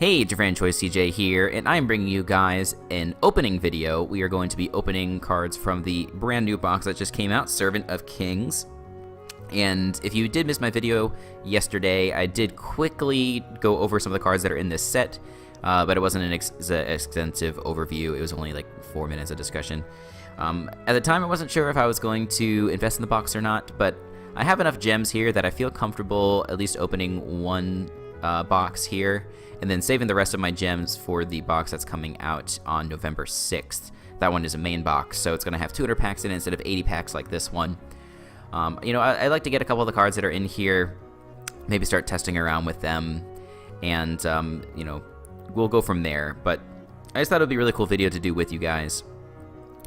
Hey, it's your fan Choice CJ here, and I'm bringing you guys an opening video. We are going to be opening cards from the brand new box that just came out, Servant of Kings. And if you did miss my video yesterday, I did quickly go over some of the cards that are in this set, but it wasn't an extensive overview. It was only like 4 minutes of discussion. At the time, I wasn't sure if I was going to invest in the box or not, but I have enough gems here that I feel comfortable at least opening one box here, and then saving the rest of my gems for the box that's coming out on November 6th. That one is a main box, so it's going to have 200 packs in it instead of 80 packs like this one. I like to get a couple of the cards that are in here, maybe start testing around with them, and, we'll go from there. But I just thought it would be a really cool video to do with you guys.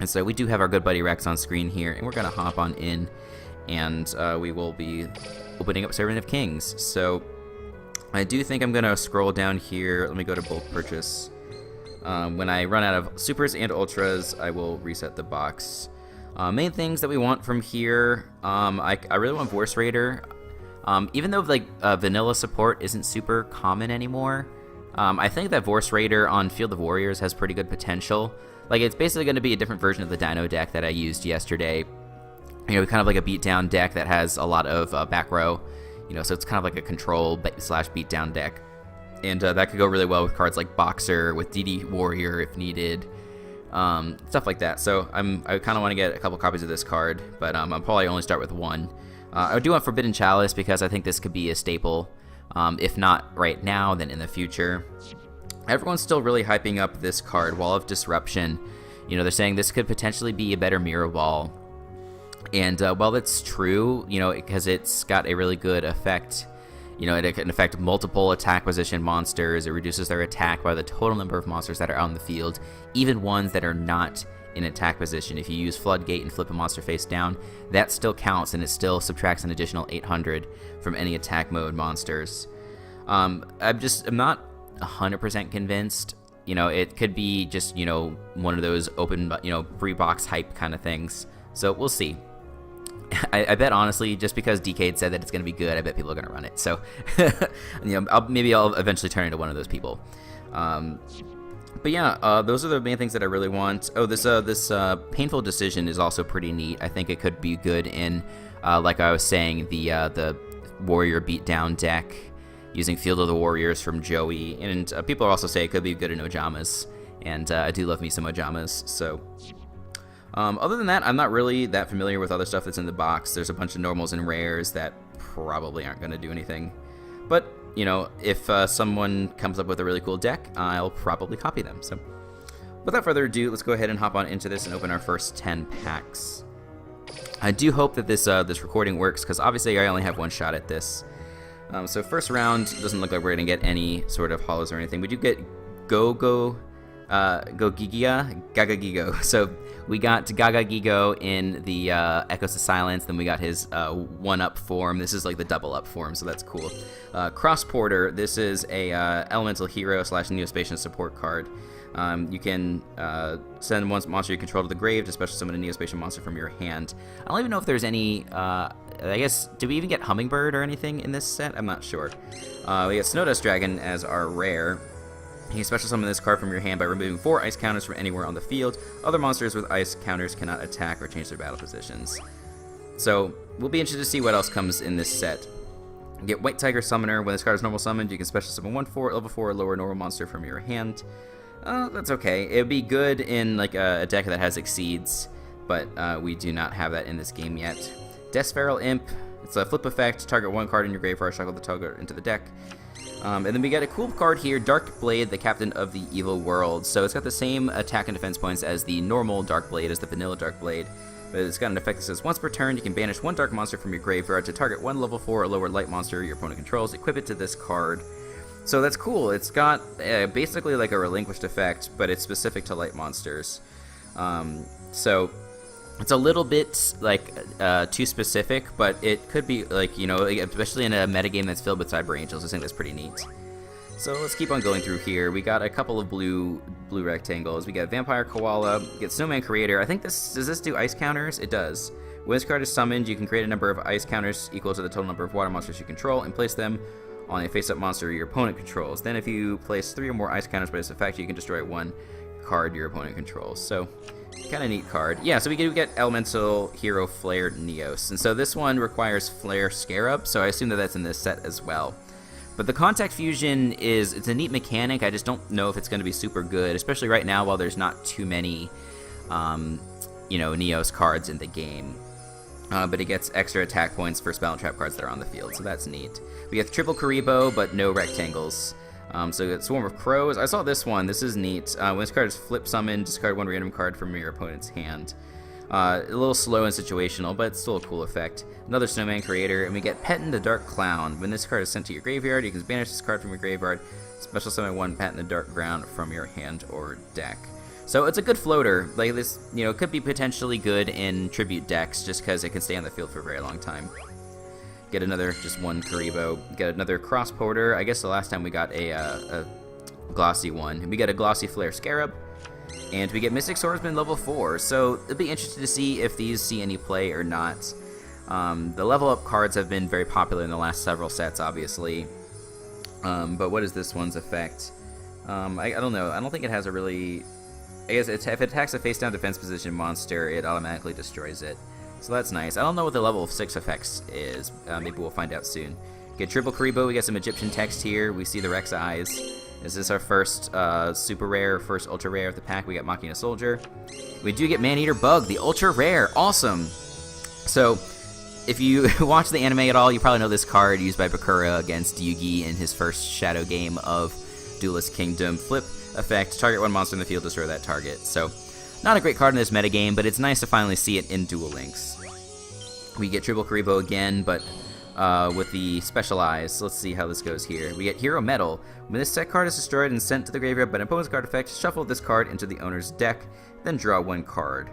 And so we do have our good buddy Rex on screen here, and we're going to hop on in, and we will be opening up Servant of Kings. So I do think I'm going to scroll down here. Let me go to bulk purchase. When I run out of supers and ultras, I will reset the box. Main things that we want from here, I really want Voice Raider. Even though vanilla support isn't super common anymore, I think that Voice Raider on Field of Warriors has pretty good potential. Like, it's basically going to be a different version of the Dino deck that I used yesterday. Kind of like a beatdown deck that has a lot of back row. So it's kind of like a control slash beatdown deck. And that could go really well with cards like Boxer, with DD Warrior if needed, stuff like that. So I kind of want to get a couple copies of this card, but I'll probably only start with one. I do want Forbidden Chalice because I think this could be a staple. If not right now, then in the future. Everyone's still really hyping up this card, Wall of Disruption. They're saying this could potentially be a better mirror wall. And while that's true, because it's got a really good effect, it can affect multiple attack position monsters. It reduces their attack by the total number of monsters that are on the field, even ones that are not in attack position. If you use Floodgate and flip a monster face down, that still counts, and it still subtracts an additional 800 from any attack mode monsters. I'm not 100% convinced. It could be just, one of those open, free box hype kind of things. So we'll see. I bet, honestly, just because DK said that it's going to be good, I bet people are going to run it. So, maybe I'll eventually turn into one of those people. But yeah, those are the main things that I really want. Oh, this Painful Decision is also pretty neat. I think it could be good in, like I was saying, the Warrior Beatdown deck, using Field of the Warriors from Joey. And people also say it could be good in Ojamas. And I do love me some Ojamas, so... other than that, I'm not really that familiar with other stuff that's in the box. There's a bunch of normals and rares that probably aren't going to do anything. But, if someone comes up with a really cool deck, I'll probably copy them. So, without further ado, let's go ahead and hop on into this and open our first 10 packs. I do hope that this recording works, because obviously I only have one shot at this. So first round, doesn't look like we're going to get any sort of hollows or anything. We do get Gaga Gigo. So we got Gaga Gigo in the Echoes of Silence, then we got his 1-up form. This is like the double-up form, so that's cool. Cross Porter, this is a elemental hero slash Neospatian support card. You can send one monster you control to the grave to special summon a Neospatian monster from your hand. I don't even know if there's any, I guess, do we even get Hummingbird or anything in this set? I'm not sure. We got Snowdust Dragon as our rare. You can special summon this card from your hand by removing 4 ice counters from anywhere on the field. Other monsters with ice counters cannot attack or change their battle positions. So, we'll be interested to see what else comes in this set. You get White Tiger Summoner. When this card is normal summoned, you can special summon 1/4 level 4 or lower normal monster from your hand. That's okay. It would be good in like a deck that has Exceeds, but we do not have that in this game yet. Death Feral Imp. It's a flip effect. Target 1 card in your graveyard, shuffle the target into the deck. And then we get a cool card here, Dark Blade, the Captain of the Evil World. So it's got the same attack and defense points as the normal Dark Blade, as the vanilla Dark Blade. But it's got an effect that says, once per turn, you can banish 1 dark monster from your graveyard to target 1 level 4 or lower light monster your opponent controls. Equip it to this card. So that's cool. It's got basically like a relinquished effect, but it's specific to light monsters. So... it's a little bit, too specific, but it could be, especially in a metagame that's filled with Cyber Angels, I think that's pretty neat. So let's keep on going through here. We got a couple of blue rectangles. We got Vampire Koala, we get Snowman Creator. I think does this do ice counters? It does. When this card is summoned, you can create a number of ice counters equal to the total number of water monsters you control and place them on a face-up monster your opponent controls. Then if you place 3 or more ice counters by this effect, you can destroy 1 card your opponent controls. So, kind of neat card. Yeah, so we get Elemental Hero Flare Neos. And so this one requires Flare Scarab, so I assume that that's in this set as well. But the Contact Fusion it's a neat mechanic. I just don't know if it's going to be super good, especially right now while there's not too many, Neos cards in the game. But it gets extra attack points for spell and trap cards that are on the field, so that's neat. We have triple Karibo, but no rectangles. So it's Swarm of Crows. I saw this one. This is neat. When this card is flip summoned, discard 1 random card from your opponent's hand. A little slow and situational, but it's still a cool effect. Another Snowman Creator, and we get Petin the Dark Clown. When this card is sent to your graveyard, you can banish this card from your graveyard, special summon 1 Petin the Dark Ground from your hand or deck. So it's a good floater. Like this, could be potentially good in tribute decks just because it can stay on the field for a very long time. Get another, just 1 Karibo. Get another Cross Porter. I guess the last time we got a glossy one. We get a glossy Flare Scarab. And we get Mystic Swordsman level 4. So it'll be interesting to see if these see any play or not. The level up cards have been very popular in the last several sets, obviously. But what is this one's effect? I don't know. I don't think it has a really... I guess if it attacks a face-down defense position monster, it automatically destroys it. So that's nice. I don't know what the level of 6 effects is. Maybe we'll find out soon. Get triple Karibo. We get some Egyptian text here. We see the Rex Eyes. Is this our first super rare, first ultra rare of the pack? We got Machina Soldier. We do get Man-Eater Bug, the ultra rare. Awesome. So, if you watch the anime at all, you probably know this card used by Bakura against Yugi in his first shadow game of Duelist Kingdom. Flip effect, target 1 monster in the field, destroy that target. So, not a great card in this metagame, but it's nice to finally see it in Duel Links. We get triple Karibo again, but with the special eyes. Let's see how this goes here. We get Hero Metal. When this set card is destroyed and sent to the graveyard by an opponent's card effect, shuffle this card into the owner's deck, then draw 1 card.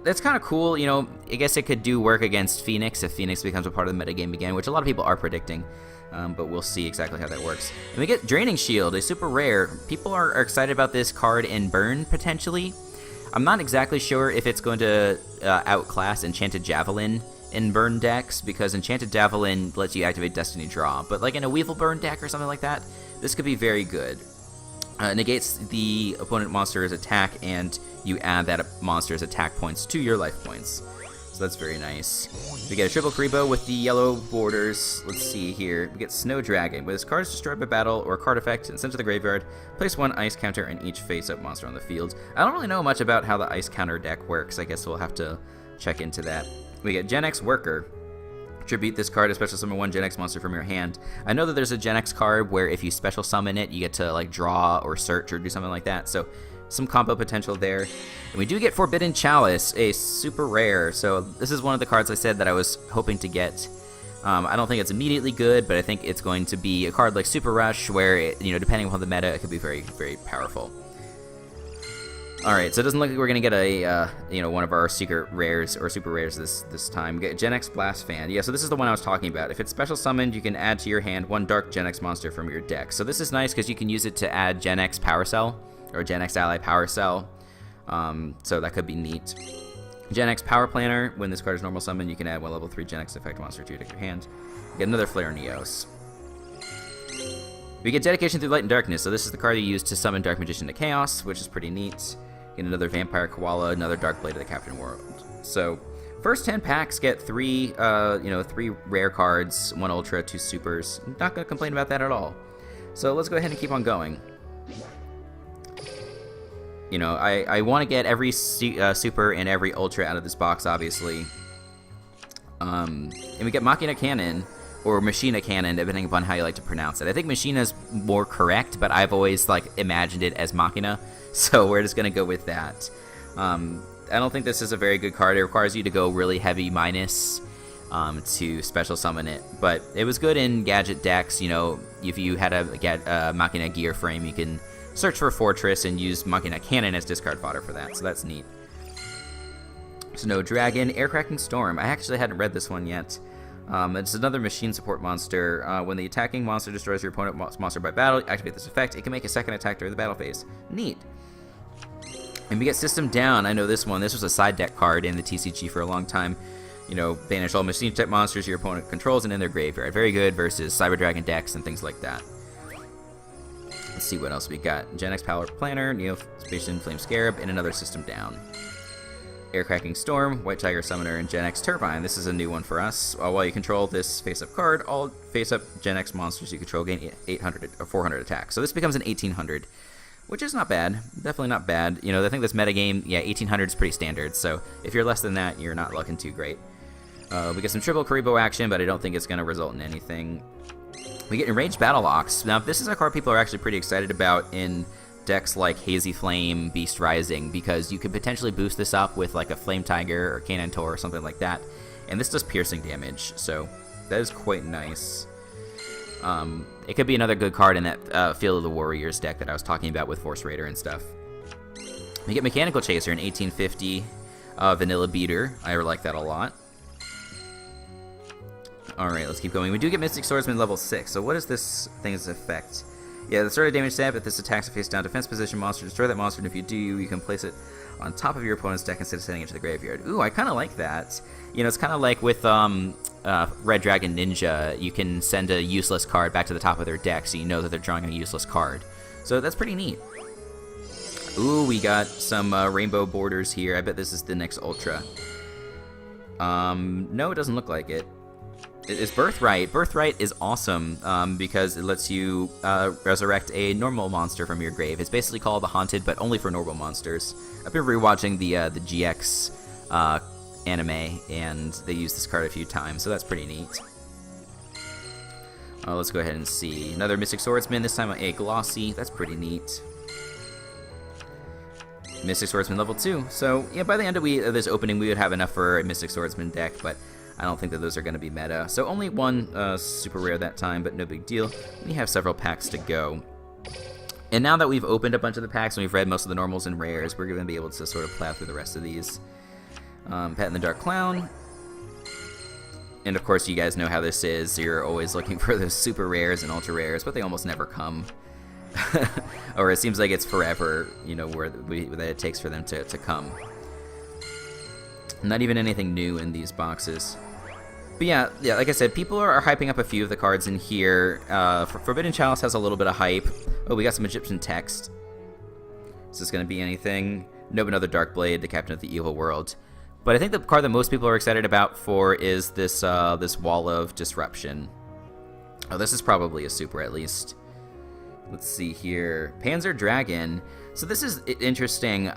That's kind of cool, I guess it could do work against Phoenix if Phoenix becomes a part of the metagame again, which a lot of people are predicting. But we'll see exactly how that works. And we get Draining Shield, a super rare. People are excited about this card in Burn, potentially. I'm not exactly sure if it's going to outclass Enchanted Javelin in Burn decks, because Enchanted Javelin lets you activate Destiny Draw. But like in a Weevil Burn deck or something like that, this could be very good. Negates the opponent monster's attack, and you add that monster's attack points to your life points. So that's very nice. We get a triple Karibo with the yellow borders. Let's see here. We get Snow Dragon. When this card is destroyed by battle or card effect and sent to the graveyard, place 1 ice counter on each face-up monster on the field. I don't really know much about how the ice counter deck works. I guess we'll have to check into that. We get Gen X Worker. Tribute this card to special summon 1 Gen X monster from your hand. I know that there's a Gen X card where if you special summon it, you get to like draw or search or do something like that. So some combo potential there. And we do get Forbidden Chalice, a super rare. So this is one of the cards I said that I was hoping to get. I don't think it's immediately good, but I think it's going to be a card like Super Rush, where it, depending on the meta, it could be very, very powerful. All right, so it doesn't look like we're gonna get a one of our secret rares or super rares this time. We get Gen X Blast Fan. Yeah, so this is the one I was talking about. If it's special summoned, you can add to your hand 1 Dark Gen X monster from your deck. So this is nice because you can use it to add Gen X Power Cell or Gen X Ally Power Cell. So that could be neat. Gen X Power Planner. When this card is normal summoned, you can add 1 level 3 Gen X effect monster to your deck or hand. Get another Flare Neos. We get Dedication Through Light and Darkness. So this is the card you use to summon Dark Magician to Chaos, which is pretty neat. Get another Vampire Koala, another Dark Blade of the Captain World. So, first 10 packs get 3 rare cards, 1 Ultra, 2 Supers. Not gonna complain about that at all. So let's go ahead and keep on going. I want to get every Super and every Ultra out of this box, obviously. And we get Machina Cannon, or Machina Cannon, depending upon how you like to pronounce it. I think Machina's more correct, but I've always imagined it as Machina. So we're just going to go with that. I don't think this is a very good card. It requires you to go really heavy minus to special summon it. But it was good in gadget decks. If you had a Machina gear frame, you can search for Fortress and use Machina Cannon as discard fodder for that. So that's neat. Snow Dragon, Aircracking Storm. I actually hadn't read this one yet. It's another machine support monster. When the attacking monster destroys your opponent monster by battle, activate this effect. It can make a second attack during the battle phase. Neat. And we get System Down. I know this one. This was a side deck card in the TCG for a long time. you know, banish all machine-type monsters your opponent controls and in their graveyard. Very good versus Cyber Dragon decks and things like that. Let's see what else we got. Gen X Power Planner, Neo-Spacian Flame Scarab, and another system down. Air Cracking Storm, White Tiger Summoner, and Gen X Turbine. This is a new one for us. While you control this face-up card, all face-up Gen X monsters you control gain 800 or 400 attack. So this becomes an 1800, which is not bad. Definitely not bad. You know, I think this metagame, yeah, 1800 is pretty standard. So if you're less than that, you're not looking too great. We get some triple Karibo action, but I don't think it's going to result in anything. We get Enraged Battle Ox. Now, this is a card people are actually pretty excited about in decks like Hazy Flame, Beast Rising, because you could potentially boost this up with like a Flame Tiger or Cannon Tor or something like that, and this does piercing damage, so that is quite nice. It could be another good card in that Field of the Warriors deck that I was talking about with Force Raider and stuff. We get Mechanical Chaser in 1850, Vanilla Beater. I like that a lot. Alright, let's keep going. We do get Mystic Swordsman level 6, so what is this thing's effect? Yeah, the start of damage stab. If this attacks a face-down defense position monster, destroy that monster, and if you do, you can place it on top of your opponent's deck instead of sending it to the graveyard. Ooh, I kind of like that. You know, it's kind of like with Red Dragon Ninja. You can send a useless card back to the top of their deck, so you know that they're drawing a useless card. So that's pretty neat. Ooh, we got some rainbow borders here. I bet this is the next Ultra. No, it doesn't look like it. It's Birthright. Birthright is awesome because it lets you resurrect a normal monster from your grave. It's basically called the Haunted, but only for normal monsters. I've been rewatching the GX anime, and they used this card a few times, so that's pretty neat. Let's go ahead and see. Another Mystic Swordsman, this time a Glossy. That's pretty neat. Mystic Swordsman level 2. So, yeah, by the end of this opening, we would have enough for a Mystic Swordsman deck, but I don't think that those are going to be meta. So only one super rare that time, but no big deal. We have several packs to go. And now that we've opened a bunch of the packs and we've read most of the normals and rares, we're going to be able to sort of plow through the rest of these. Pat and the Dark Clown. And of course, you guys know how this is. You're always looking for those super rares and ultra rares, but they almost never come. Or it seems like it's forever, you know, that it takes for them to come. Not even anything new in these boxes. But yeah, like I said, people are hyping up a few of the cards in here. Forbidden Chalice has a little bit of hype. Oh, we got some Egyptian text. Is this going to be anything? Nope, another Darkblade, the Captain of the Evil World. But I think the card that most people are excited about for is this this Wall of Disruption. Oh, this is probably a super at least. Let's see here. Panzer Dragon. So this is interesting.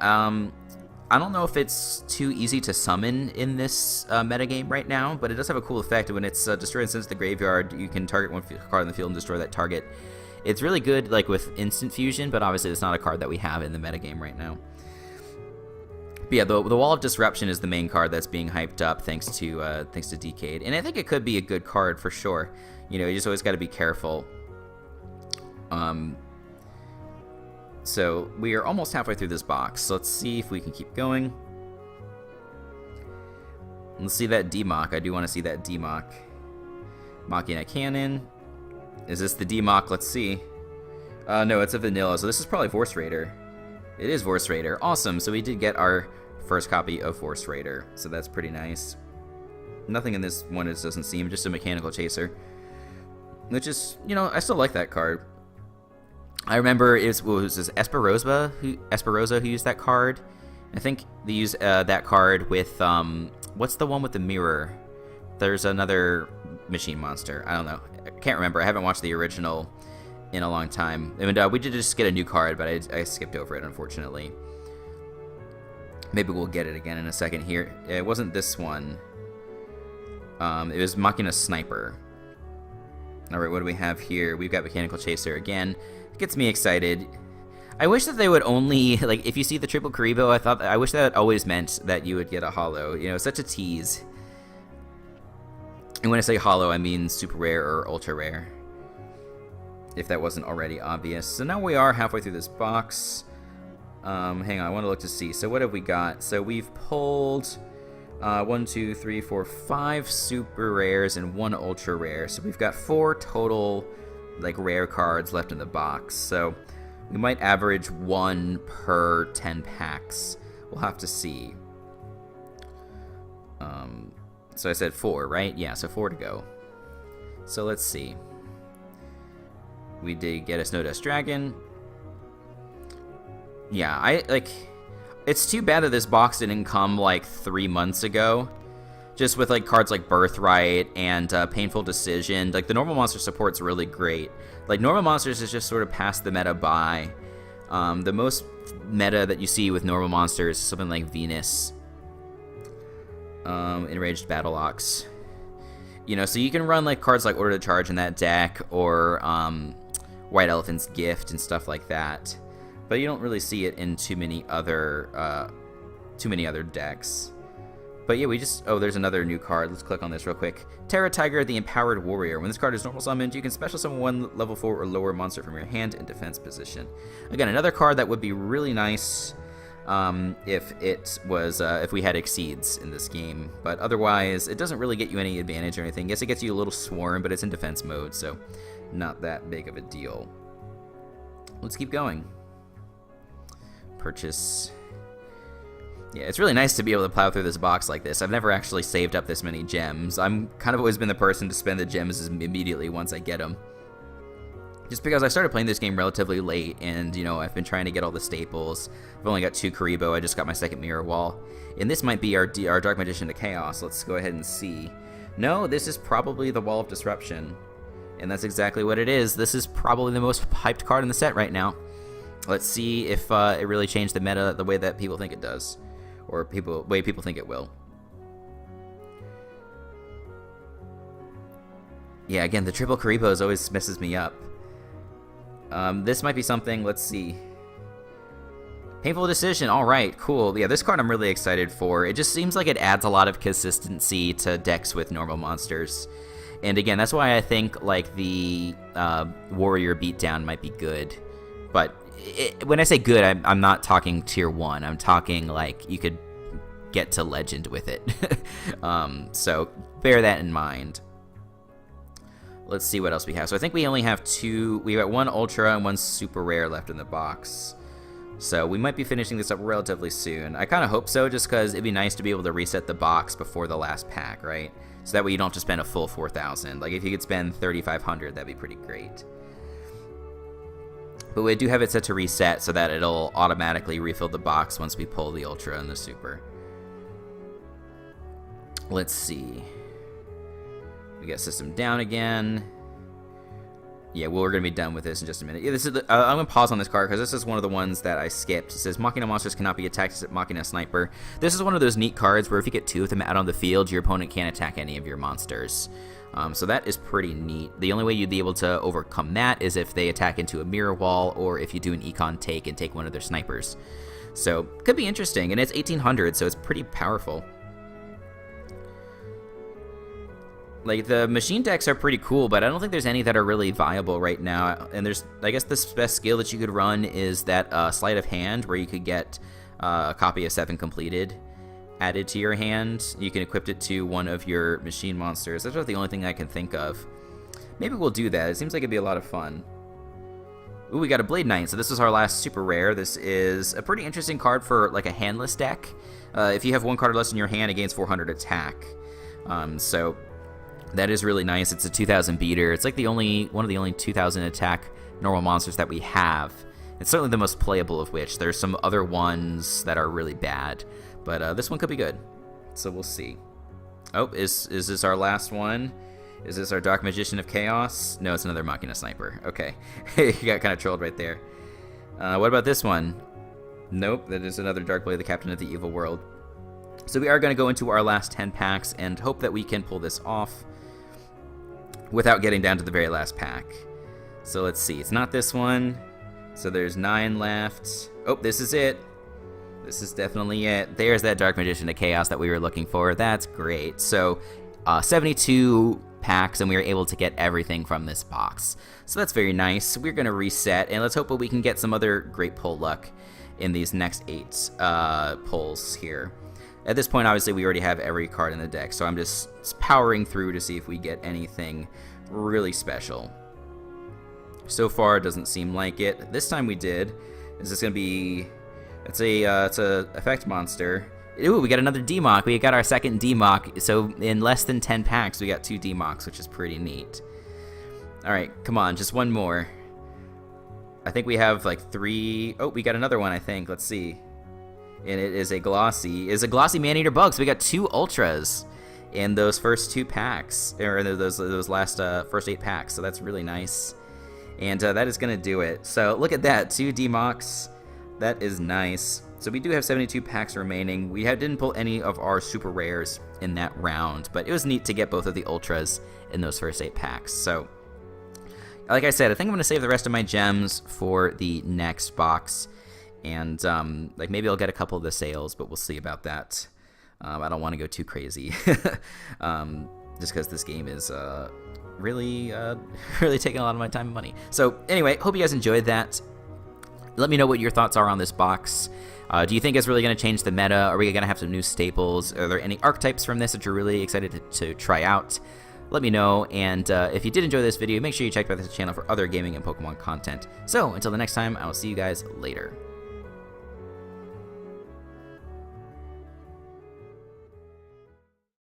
I don't know if it's too easy to summon in this metagame right now, but it does have a cool effect. When it's destroyed and sent to the graveyard, you can target one card in the field and destroy that target. It's really good like with instant fusion, but obviously it's not a card that we have in the metagame right now. But yeah, the Wall of Disruption is the main card that's being hyped up thanks to Decade, and I think it could be a good card for sure. You know, you just always got to be careful. So we are almost halfway through this box. So let's see if we can keep going. Let's see that D-Mock. I do want to see that D-Mock. Machina Cannon. Is this the D-Mock? Let's see. No, it's a vanilla. So this is probably Force Raider. It is Force Raider. Awesome. So we did get our first copy of Force Raider. So that's pretty nice. Nothing in this one doesn't seem. Just a Mechanical Chaser. Which is, you know, I still like that card. I remember it was this Esperosa who used that card. I think they used that card with what's the one with the mirror? There's another machine monster. I don't know. I can't remember. I haven't watched the original in a long time. And we did just get a new card, but I skipped over it unfortunately. Maybe we'll get it again in a second here. It wasn't this one. It was Machina Sniper. All right, what do we have here? We've got Mechanical Chaser again. It gets me excited. I wish that they would only, like, if you see the triple Karibo, I wish that always meant that you would get a holo. You know, such a tease. And when I say holo, I mean super rare or ultra rare. If that wasn't already obvious. So now we are halfway through this box. Hang on, I want to look to see. So what have we got? So we've pulled 1, 2, 3, 4, 5 super rares and 1 ultra rare. So we've got 4 total like rare cards left in the box, so we might average 1 per 10 packs. We'll have to see. So I said 4, right? Yeah, so 4 to go. So let's see. We did get a Snow Dust Dragon. Yeah, it's too bad that this box didn't come like 3 months ago. Just with like cards like Birthright and Painful Decision. Like the normal monster support's really great. Like normal monsters is just sort of past the meta by. The most meta that you see with normal monsters is something like Venus. Enraged Battle Ox. You know, so you can run like cards like Order to Charge in that deck, or White Elephant's Gift and stuff like that. But you don't really see it in too many other decks. But yeah, there's another new card. Let's click on this real quick. Terra Tiger, the Empowered Warrior. When this card is normal summoned, you can special summon one level 4 or lower monster from your hand in defense position. Again, another card that would be really nice if we had Exceeds in this game. But otherwise, it doesn't really get you any advantage or anything. Yes, it gets you a little Swarm, but it's in defense mode, so not that big of a deal. Let's keep going. Purchase. Yeah, it's really nice to be able to plow through this box like this. I've never actually saved up this many gems. I'm kind of always been the person to spend the gems immediately once I get them. Just because I started playing this game relatively late, and, you know, I've been trying to get all the staples. I've only got 2 Karibo. I just got my second Mirror Wall. And this might be our Dark Magician to Chaos. Let's go ahead and see. No, this is probably the Wall of Disruption. And that's exactly what it is. This is probably the most hyped card in the set right now. Let's see if it really changed the meta the way that people think it does. Or way people think it will. Yeah, again, the triple Karibos always messes me up. This might be something, let's see. Painful Decision, alright, cool. Yeah, this card I'm really excited for. It just seems like it adds a lot of consistency to decks with normal monsters. And again, that's why I think like the Warrior Beatdown might be good. But when I say good, I'm not talking tier 1. I'm talking like you could get to legend with it. So bear that in mind. Let's see what else we have. So I think we only have 2. We got 1 ultra and 1 super rare left in the box. So we might be finishing this up relatively soon. I kind of hope so, just because it'd be nice to be able to reset the box before the last pack, right? So that way you don't have to spend a full 4,000. Like if you could spend 3,500, that'd be pretty great. But we do have it set to reset so that it'll automatically refill the box once we pull the Ultra and the Super. Let's see. We got System Down again. Yeah, well, we're going to be done with this in just a minute. Yeah, this is I'm going to pause on this card because this is one of the ones that I skipped. It says, Machina monsters cannot be attacked except Machina Sniper. This is one of those neat cards where if you get 2 of them out on the field, your opponent can't attack any of your monsters. So that is pretty neat. The only way you'd be able to overcome that is if they attack into a mirror wall or if you do an econ take and take one of their snipers. So, could be interesting, and it's 1800, so it's pretty powerful. Like, the machine decks are pretty cool, but I don't think there's any that are really viable right now. And there's, I guess the best skill that you could run is that Sleight of Hand, where you could get a copy of 7 completed added to your hand. You can equip it to one of your machine monsters. That's about the only thing I can think of. Maybe we'll do that. It seems like it'd be a lot of fun. Ooh, we got a Blade Knight, so this is our last super rare. This is a pretty interesting card for like a handless deck. If you have 1 card or less in your hand, it gains 400 attack. So that is really nice. It's a 2000 beater. It's like one of the only 2000 attack normal monsters that we have. It's certainly the most playable of which. There's some other ones that are really bad. But this one could be good, so we'll see. Oh, is this our last one? Is this our Dark Magician of Chaos? No, it's another Machina Sniper. Okay, you got kind of trolled right there. What about this one? Nope, that is another Dark Blade, the Captain of the Evil World. So we are going to go into our last 10 packs and hope that we can pull this off without getting down to the very last pack. So let's see. It's not this one. So there's 9 left. Oh, this is it. This is definitely it. There's that Dark Magician of Chaos that we were looking for. That's great. So 72 packs, and we were able to get everything from this box. So that's very nice. We're going to reset, and let's hope that we can get some other great pull luck in these next 8 pulls here. At this point, obviously, we already have every card in the deck, so I'm just powering through to see if we get anything really special. So far, it doesn't seem like it. This time we did. Is this going to be... It's a effect monster. Ooh, we got another D-Mock. We got our second D-Mock. So in less than 10 packs, we got 2 D-Mocks, which is pretty neat. All right, come on, just one more. I think we have like 3. Oh, we got another one, I think. Let's see. And it is a glossy. It's a glossy Maneater Bug. So we got 2 Ultras in those first 2 packs, or those last first 8 packs. So that's really nice. And that is going to do it. So look at that, 2 D-Mocks. That is nice. So we do have 72 packs remaining. We didn't pull any of our super rares in that round, but it was neat to get both of the Ultras in those first 8 packs. So, like I said, I think I'm going to save the rest of my gems for the next box. And, like, maybe I'll get a couple of the sales, but we'll see about that. I don't want to go too crazy. Just because this game is really taking a lot of my time and money. So, anyway, hope you guys enjoyed that. Let me know what your thoughts are on this box. Do you think it's really going to change the meta? Are we going to have some new staples? Are there any archetypes from this that you're really excited to try out? Let me know, and if you did enjoy this video, make sure you check out this channel for other gaming and Pokemon content. So, until the next time, I will see you guys later.